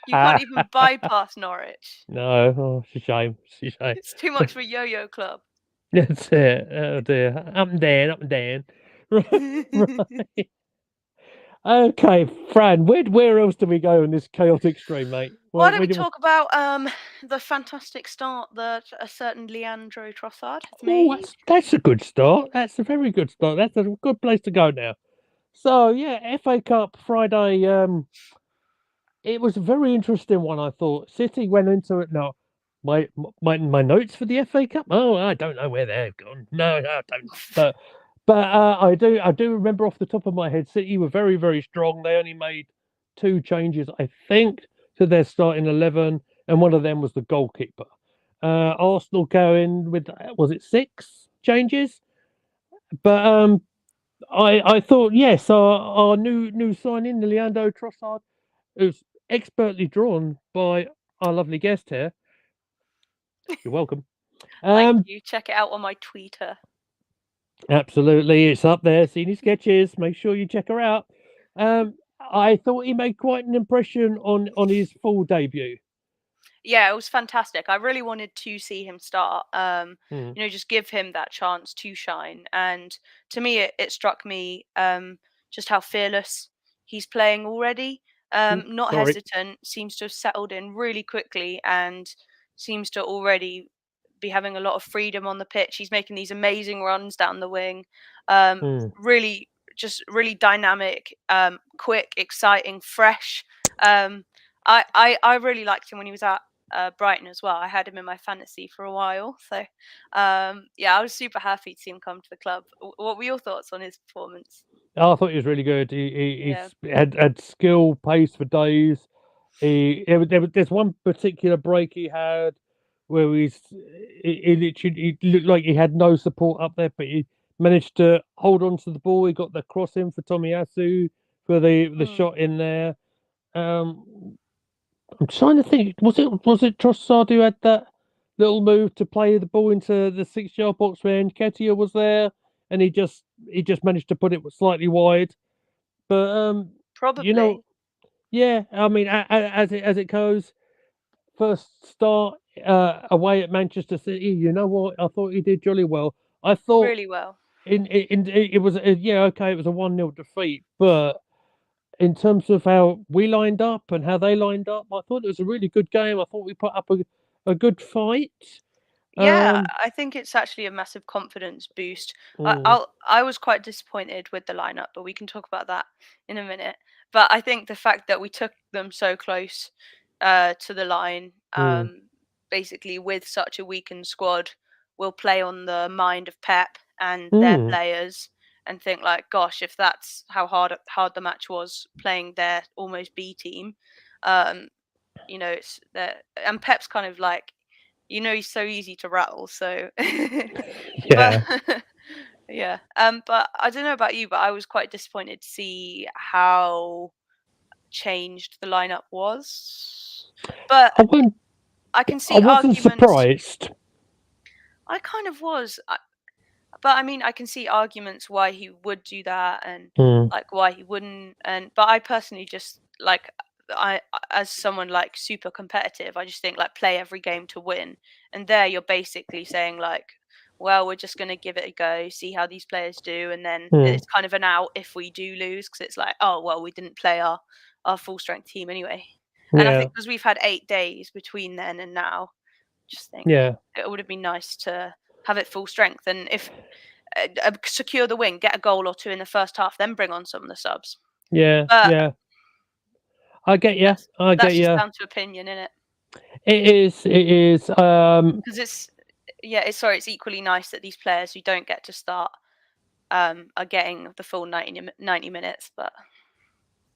You can't even bypass Norwich. No. Oh, it's a shame. It's too much for Yo-Yo Club. That's it. Oh dear. Up and down. Right. Okay, Fran, where else do we go in this chaotic stream, mate? Why don't we talk about the fantastic start that a certain Leandro Trossard has made? Oh, that's a good start. That's a very good start. That's a good place to go now. So yeah, FA Cup Friday. It was a very interesting one, I thought. City went into it. Now, my notes for the FA Cup. Oh, I don't know where they've gone. No, I don't. But I do remember off the top of my head, City were very, very strong. They only made 2 changes, I think, to their starting 11, and one of them was the goalkeeper. Arsenal going with, was it 6 changes? But I thought, yes, our new signing, Leandro Trossard, who's expertly drawn by our lovely guest here. You're welcome. Thank you. Check it out on my Twitter. Absolutely, it's up there. Seen his sketches. Make sure you check her out. I thought he made quite an impression on his full debut. Yeah, it was fantastic. I really wanted to see him start. Just give him that chance to shine. And to me, it struck me just how fearless he's playing already. Not hesitant. Seems to have settled in really quickly and seems to already be having a lot of freedom on the pitch. He's making these amazing runs down the wing. Really dynamic, quick, exciting, fresh. I really liked him when he was at Brighton as well. I had him in my fantasy for a while. So I was super happy to see him come to the club. What were your thoughts on his performance? I thought he was really good. He had skill, pace for days. There's one particular break he had where he looked like he had no support up there, but he managed to hold on to the ball. He got the cross in for Tomiyasu for the shot in there. I'm trying to think. Was it Trossard who had that little move to play the ball into the 6-yard box where Nketiah was there, and he just managed to put it slightly wide. But Probably. you know, yeah. I mean, as it goes, first start away at Manchester City. You know what? I thought he did jolly well. I thought really well. it was okay. It was a 1-0 defeat, but in terms of how we lined up and how they lined up, I thought it was a really good game. I thought we put up a good fight. Yeah, I think it's actually a massive confidence boost. I was quite disappointed with the lineup, but we can talk about that in a minute. But I think the fact that we took them so close to the line, basically with such a weakened squad, will play on the mind of Pep and their players, and think like, gosh, if that's how hard the match was playing their almost B team, it's that, and Pep's kind of like, he's so easy to rattle. So, Yeah. but yeah. But I don't know about you, but I was quite disappointed to see how changed the lineup was. But I can see I wasn't arguments. surprised. I kind of was. But I mean, I can see arguments why he would do that and like why he wouldn't. But I personally just like, as someone like super competitive, I just think like play every game to win. And there you're basically saying like, well, we're just going to give it a go, see how these players do, and then it's kind of an out if we do lose, because it's like, oh well, we didn't play our full strength team anyway. And I think because we've had 8 days between then and now, just think it would have been nice to have it full strength, and if secure the win, get a goal or two in the first half, then bring on some of the subs. But I get you. That's just down to opinion, isn't it? It is. Because it's equally nice that these players who don't get to start are getting the full 90 minutes, but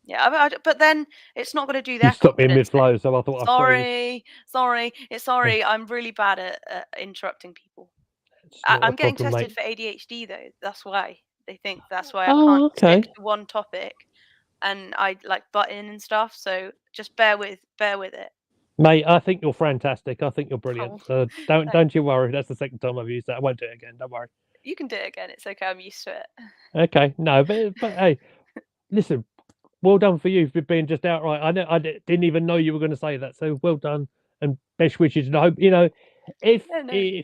yeah, but then it's not going to do their. You stopped me in mid-flow, so I thought. Sorry. I'm really bad at interrupting people. I'm getting tested for ADHD though. That's why they think that's why I can't stick to one topic, and I like butt in and stuff. So just bear with it, mate. I think you're fantastic. I think you're brilliant. Oh, don't you worry. That's the second time I've used that. I won't do it again. Don't worry. You can do it again. It's okay. I'm used to it. Okay, no, but hey, listen. Well done for you for being just outright. I didn't even know you were going to say that. So well done and best wishes. And I hope if I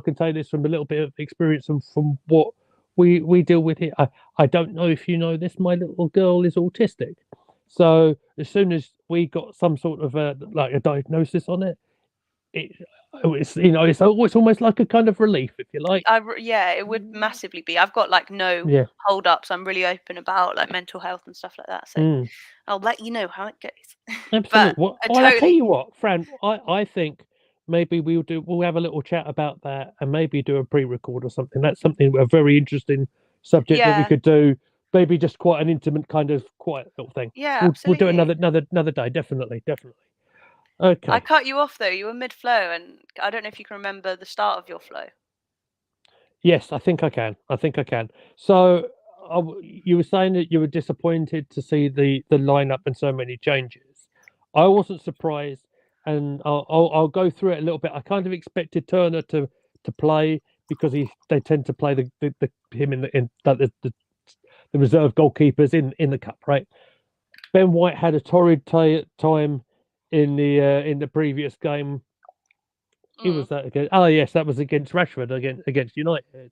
can say this from a little bit of experience and from what we deal with here. I don't know if you know this. My little girl is autistic, so as soon as we got some sort of a diagnosis on it, it's almost like a kind of relief, if you like. It would massively be. I've got like no hold ups. I'm really open about like mental health and stuff like that. So I'll let you know how it goes. Absolutely. I'll tell you what, Fran. I think maybe we'll have a little chat about that and maybe do a pre-record or something. That's something a very interesting subject that we could do. Maybe just quite an intimate kind of quiet little thing. Yeah, we'll do absolutely. another day. Definitely. Okay. I cut you off though. You were mid-flow, and I don't know if you can remember the start of your flow. Yes, I think I can. So you were saying that you were disappointed to see the lineup and so many changes. I wasn't surprised, and I'll go through it a little bit. I kind of expected Turner to play because they tend to play him in the reserve goalkeepers in the cup, right? Ben White had a torrid time in the previous game. Who was that against? Oh yes, that was against Rashford against United.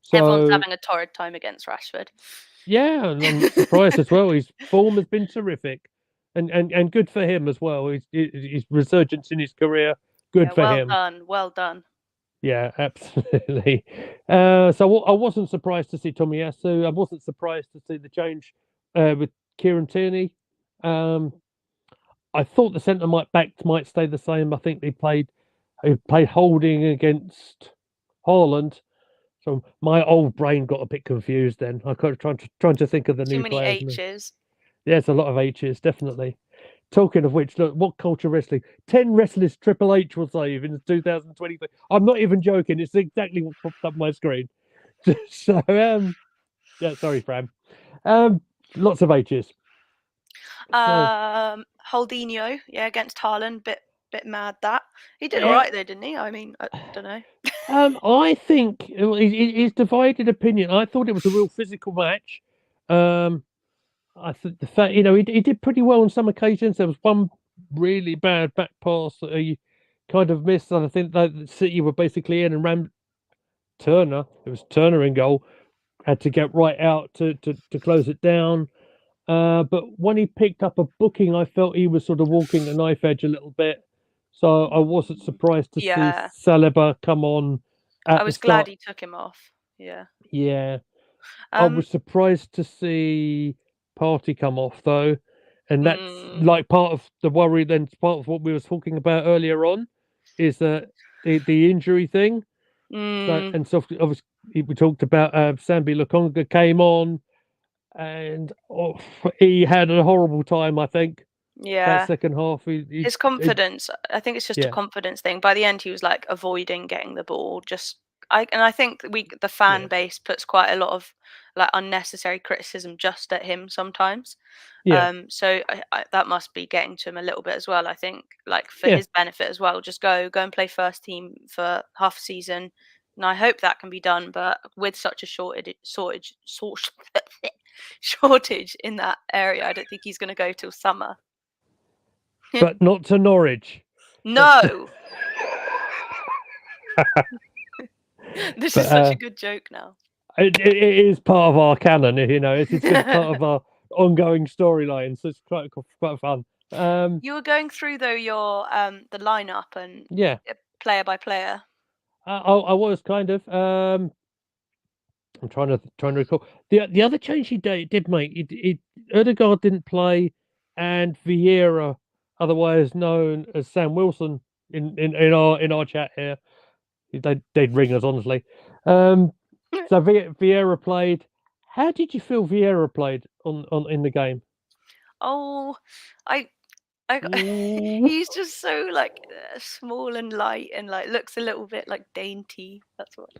So, everyone's having a torrid time against Rashford. Yeah, and I'm not surprised as well. His form has been terrific, and good for him as well. His resurgence in his career, good for him. Well done. Yeah, absolutely. So I wasn't surprised to see Tomiyasu. I wasn't surprised to see the change with Kieran Tierney. I thought the centre backs might stay the same. I think they played holding against Haaland. So my old brain got a bit confused then. I kind of trying to think of the new players. Too many H's. There's a lot of H's, definitely. Talking of which, look, what culture wrestling? 10 wrestlers Triple H will save in 2023. I'm not even joking. It's exactly what popped up my screen. So, yeah, sorry, Fran. Lots of H's. Holdinho, yeah, against Haaland, bit mad that. He did all Yeah, right though, didn't he? I mean, I don't know. I think it's divided opinion. I thought it was a real physical match. I think the fact, he did pretty well on some occasions. There was one really bad back pass that he kind of missed, and I think that City were basically in, and Turner, it was Turner in goal, had to get right out to close it down. But when he picked up a booking, I felt he was sort of walking the knife edge a little bit. So I wasn't surprised to see Yeah, Saliba come on I at the was glad start. he took him off. Yeah. Yeah, I Um. was surprised to see Party come off though, and that's mm, like part of the worry. Then part of what we were talking about earlier on is that the injury thing. So mm, and so obviously we talked about Sambi Lokonga came on, and he had a horrible time. I think that yeah. second half, His confidence, I think it's just a yeah, confidence thing. By the end, he was like avoiding getting the ball. I think the yeah, fan base puts quite a lot of like unnecessary criticism just at him sometimes. yeah, So that must be getting to him a little bit as well. I think like for yeah. his benefit as well, just go and play first team for half a season. And I hope that can be done, but with such a shortage in that area, I don't think he's going to go till summer. But not to Norwich. That's No, this is such a but good joke now. it is part of our canon. It's just part of our ongoing storyline. So it's quite fun. You were going through though your the lineup and Yeah, player by player. I was kind of. I'm trying to recall the other change he did make. Odegaard didn't play, and Vieira, otherwise known as Sam Wilson, in our chat here, they'd ring us honestly. So Vieira played. How did you feel Vieira played on in the game? Oh, I Ooh, he's just so like small and light and like looks a little bit like dainty. That's what.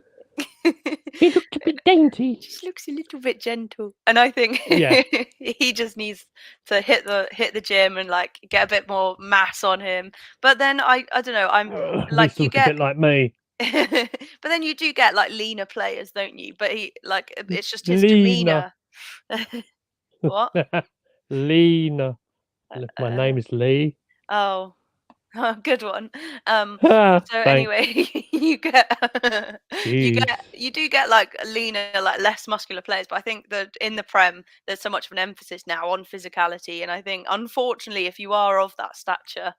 he looked a bit dainty. Just looks a little bit gentle, and I think Yeah, he just needs to hit the gym and like get a bit more mass on him. But then I don't know. I'm like needs to you look a get bit like me. but then you do get like leaner players, don't you? But he like it's just his Lena, demeanor. What? Lena. My Uh, name is Lee. oh, oh, good one. Um, so Thanks. anyway, you get Jeez. you do get like leaner, like less muscular players. But I think that in the Prem, there's so much of an emphasis now on physicality, and I think unfortunately, if you are of that stature,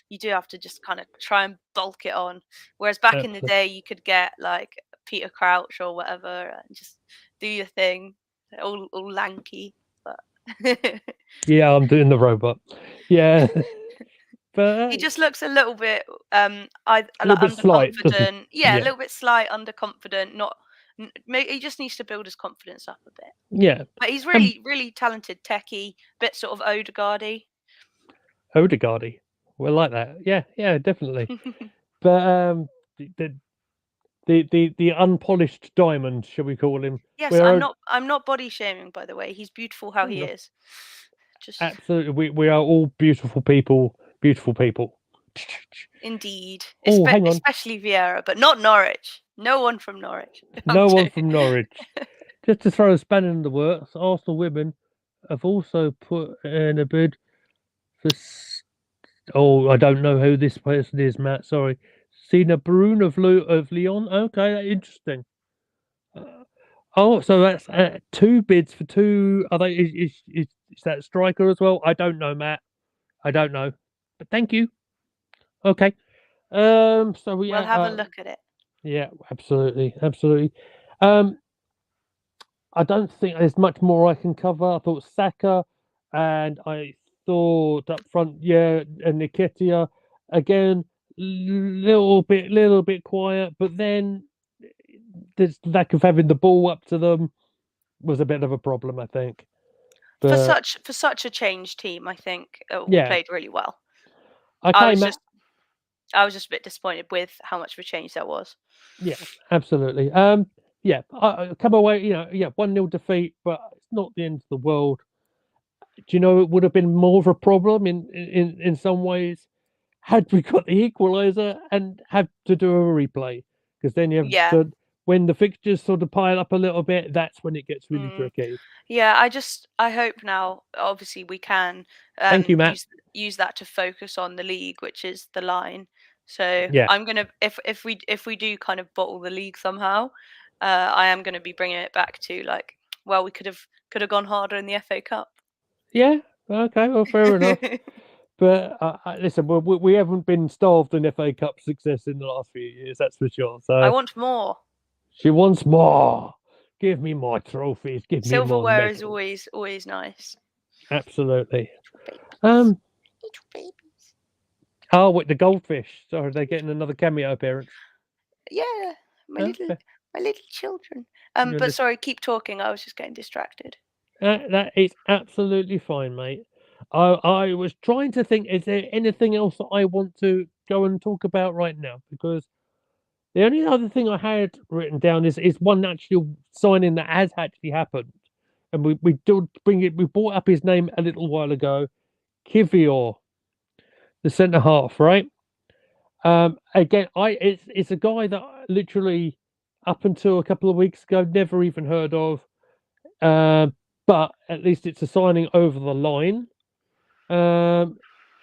you do have to just kind of try and bulk it on. Whereas back in the Absolutely. day, you could get like Peter Crouch or whatever and just do your thing, all lanky. But Yeah, I'm doing the robot. Yeah, but he just looks a little bit a little like bit slight, doesn't? underconfident. Yeah, a Yeah, little bit slight, underconfident. Not. He just needs to build his confidence up a bit. yeah. But he's Um, really talented, techie, bit sort of Odegaardy. Odegaardy. Well, like that. Yeah, yeah, definitely. But the the unpolished diamond, shall we call him? Yes, We're I'm not body shaming, by the way. He's beautiful how he no, is. Just absolutely. We are all beautiful people. Beautiful people. indeed, Oh, hang on. especially Vieira, but not Norwich. No one from Norwich. I'm No one joking. from Norwich. Just to throw a spanner in the works, Arsenal women have also put in a bid for. Oh, I don't know who this person is, Matt. Sorry, Sina Brune of Lyon. Okay, interesting. Uh, oh, so that's two bids for two. Are they? Is that striker as well? I don't know, Matt. I don't know, but thank you. Okay. So We'll yeah. have a look at it. Yeah. Absolutely. Absolutely. Um. I don't think there's much more I can cover. I thought Saka, and I thought up front, yeah, and Nketiah again, little bit quiet, but then this lack of having the ball up to them was a bit of a problem, I think. But For such a change team, I think we yeah, played really well. I okay, was Matt. just I was just a bit disappointed with how much of a change that was. Yeah, absolutely. Yeah, I come away, yeah, 1-0 defeat, but it's not the end of the world. do you know it would have been more of a problem in some ways had we got the equaliser and had to do a replay, because then you have Yeah. to, when the fixtures sort of pile up a little bit, that's when it gets really tricky. Yeah, I hope now, obviously we can Thank you, Matt. use that to focus on the league, which is the line. So Yeah. I'm gonna, if we do kind of bottle the league somehow, I am gonna be bringing it back to like, well, we could have gone harder in the FA Cup. Yeah. Okay. Well, fair enough. But listen, we haven't been starved in FA Cup success in the last few years. That's for sure. So I want more. she wants more. Give me more trophies. Give me more Silverware is medals. always nice. Absolutely. Little babies. Oh, with the goldfish. Sorry, they're getting another cameo appearance. Yeah, my Okay. little children. You're But just- sorry, keep talking. I was just getting distracted. that is absolutely fine, mate. I was trying to think, is there anything else that I want to go and talk about right now? Because the only other thing I had written down is one actual signing that has actually happened. And we did bring it, we brought up his name a little while ago, Kivior, the centre half, right? Again, it's a guy that I literally up until a couple of weeks ago never even heard of. But at least it's a signing over the line.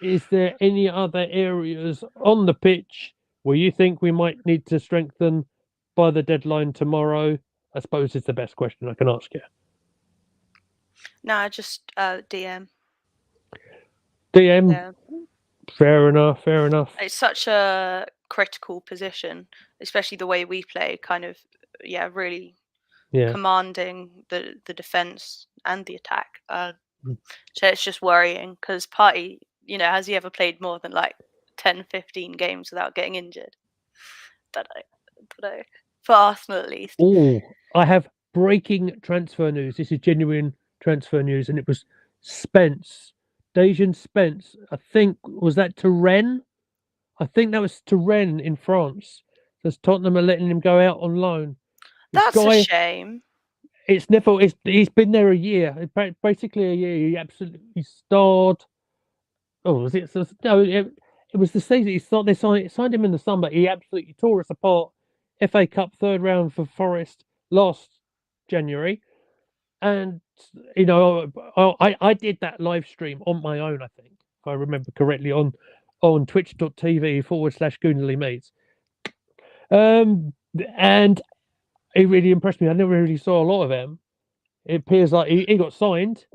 Is there any other areas on the pitch where you think we might need to strengthen by the deadline tomorrow? I suppose it's the best question I can ask you. Nah, just DM. DM, Yeah. fair enough, fair enough. It's such a critical position, especially the way we play, kind of, yeah, really Yeah. commanding the defense and the attack. Mm. So it's just worrying because Party, has he ever played more than like 10, 15 games without getting injured? Don't know. For Arsenal at least. Oh, I have breaking transfer news. This is genuine transfer news, and it was Spence, Dejan Spence. I think was that to Rennes? I think that was to Rennes in France. Because Tottenham are letting him go out on loan. This That's guy, a shame. it's never. He's been there a year, basically a year. He absolutely starred. Oh, was it? No, it was the season. They signed him in the summer. He absolutely tore us apart. FA Cup third round for Forest last January, and I did that live stream on my own. I think, if I remember correctly, on twitch.tv/Goonily Meets. And he really impressed me. I never really saw a lot of him. It appears like he got signed,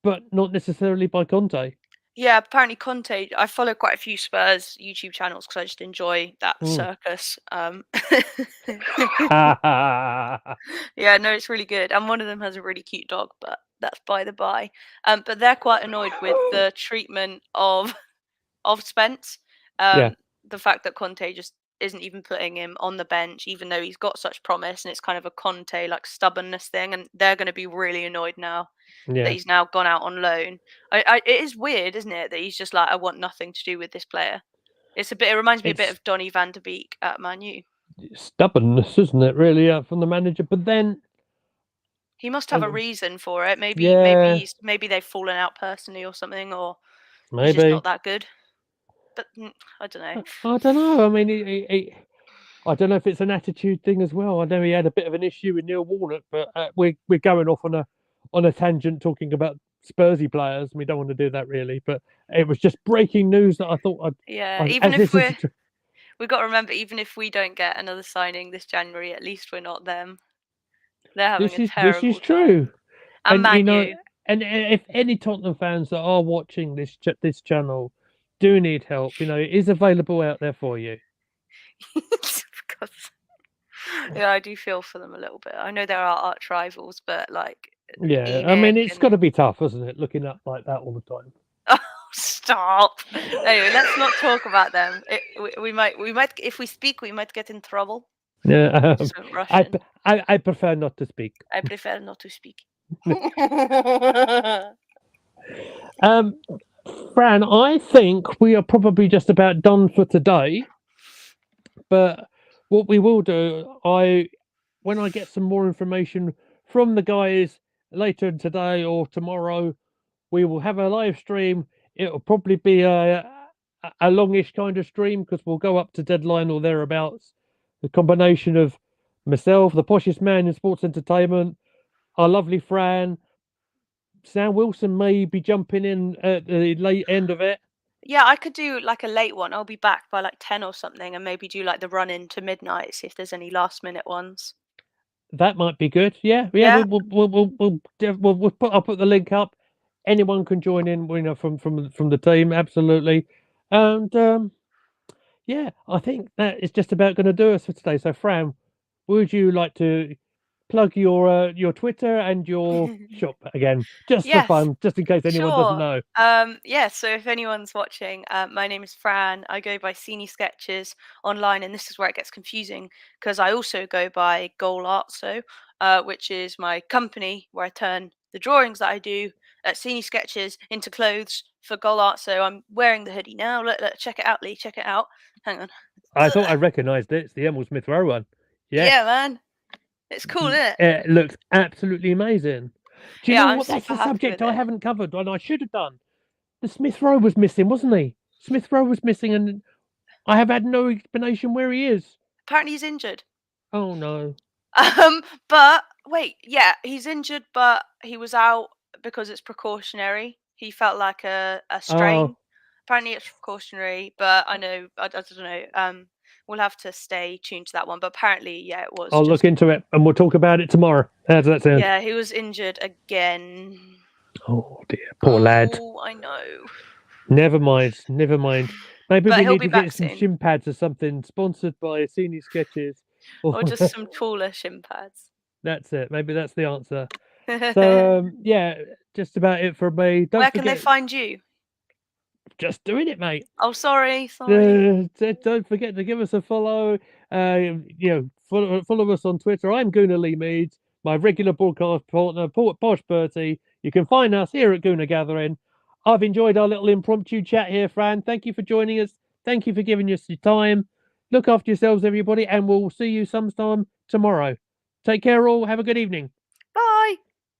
but not necessarily by Conte. Yeah, apparently Conte. I follow quite a few Spurs YouTube channels because I just enjoy that circus. Yeah, no, it's really good, and one of them has a really cute dog, but that's by the by. But they're quite annoyed with the treatment of Spence. Yeah. The fact that Conte just isn't even putting him on the bench, even though he's got such promise, and it's kind of a Conte like stubbornness thing, and they're going to be really annoyed now that Yeah. he's now gone out on loan. It is weird, isn't it, that he's just like, I want nothing to do with this player. It reminds me a bit It's of Donny van de Beek at Man U. stubbornness, isn't it? Really, from the manager. But then He must have a reason for it. Maybe yeah, maybe they've fallen out personally or something, or he's just maybe. not that good. But I don't know. I don't know. I mean, I don't know if it's an attitude thing as well. I know he had a bit of an issue with Neil Warnock, but we're going off on a tangent talking about Spursy players. We don't want to do that really, but it was just breaking news that I thought Yeah, even as if this is we've got to remember, even if we don't get another signing this January, at least we're not them. They're having a terrible this is time. true. And Man you know, U. and if any Tottenham fans that are watching this channel do need help, it is available out there for you. Yeah, I do feel for them a little bit. I know there are arch rivals, but like, yeah, I mean, it's got to be tough, isn't it? Looking up like that all the time. Oh, stop. Anyway, let's not talk about them. We might, if we speak, we might get in trouble. Yeah, I prefer not to speak. I prefer not to speak. Fran, I think we are probably just about done for today. But what we will do, when I get some more information from the guys later today or tomorrow, we will have a live stream. It'll probably be a longish kind of stream because we'll go up to deadline or thereabouts. The combination of myself, the poshest man in sports entertainment, our lovely Fran, Sam Wilson may be jumping in at the late end of it. Yeah, I could do like a late one. I'll be back by like 10 or something, and maybe do like the run into midnight, see if there's any last minute ones. That might be good. Yeah. Yeah. I'll put the link up. Anyone can join in, from the team, absolutely. And yeah, I think that is just about going to do us for today. So, Fran, would you like to plug your Twitter and your shop again, just for Yes, fun, just in case anyone doesn't sure. know? Yeah, so if anyone's watching, my name is Fran. I go by Cine Sketches online, and this is where it gets confusing because I also go by Goal Art, which is my company where I turn the drawings that I do at Cine Sketches into clothes for Goal Art. So I'm wearing the hoodie now. Look, check it out, Lee. Check it out. Hang on. I thought I recognised it. It's the Emil Smith Rowe one. Yes. Yeah, man. It's cool, isn't it? It looks absolutely amazing. Do you Yeah, know I'm what? That's super the happy subject with I it. haven't covered, and I should have done. The Smith Rowe was missing, wasn't he? Smith Rowe was missing, and I have had no explanation where he is. Apparently he's injured. Oh no. But wait, yeah, he's injured, but he was out because it's precautionary. He felt like a strain. Oh, Apparently it's precautionary, but I don't know. We'll have to stay tuned to that one. But apparently, yeah, it was I'll just look into it, and we'll talk about it tomorrow. How does that sound? yeah, he was injured again. Oh dear, poor lad. Oh, I know. Never mind, never mind. Maybe But we he'll need be to get back some soon. shin pads or something, sponsored by Senior Sketches. Or just some taller shin pads. That's it. Maybe that's the answer. So yeah, just about it for me. Don't Where can they forget, find you? just doing it, mate. Oh, sorry. Don't forget to give us a follow. Follow us on Twitter. I'm Guna Lee Meads, my regular broadcast partner, Posh Bertie. You can find us here at Guna Gathering. I've enjoyed our little impromptu chat here, Fran. Thank you for joining us. Thank you for giving us your time. Look after yourselves, everybody, and we'll see you sometime tomorrow. Take care, all. Have a good evening.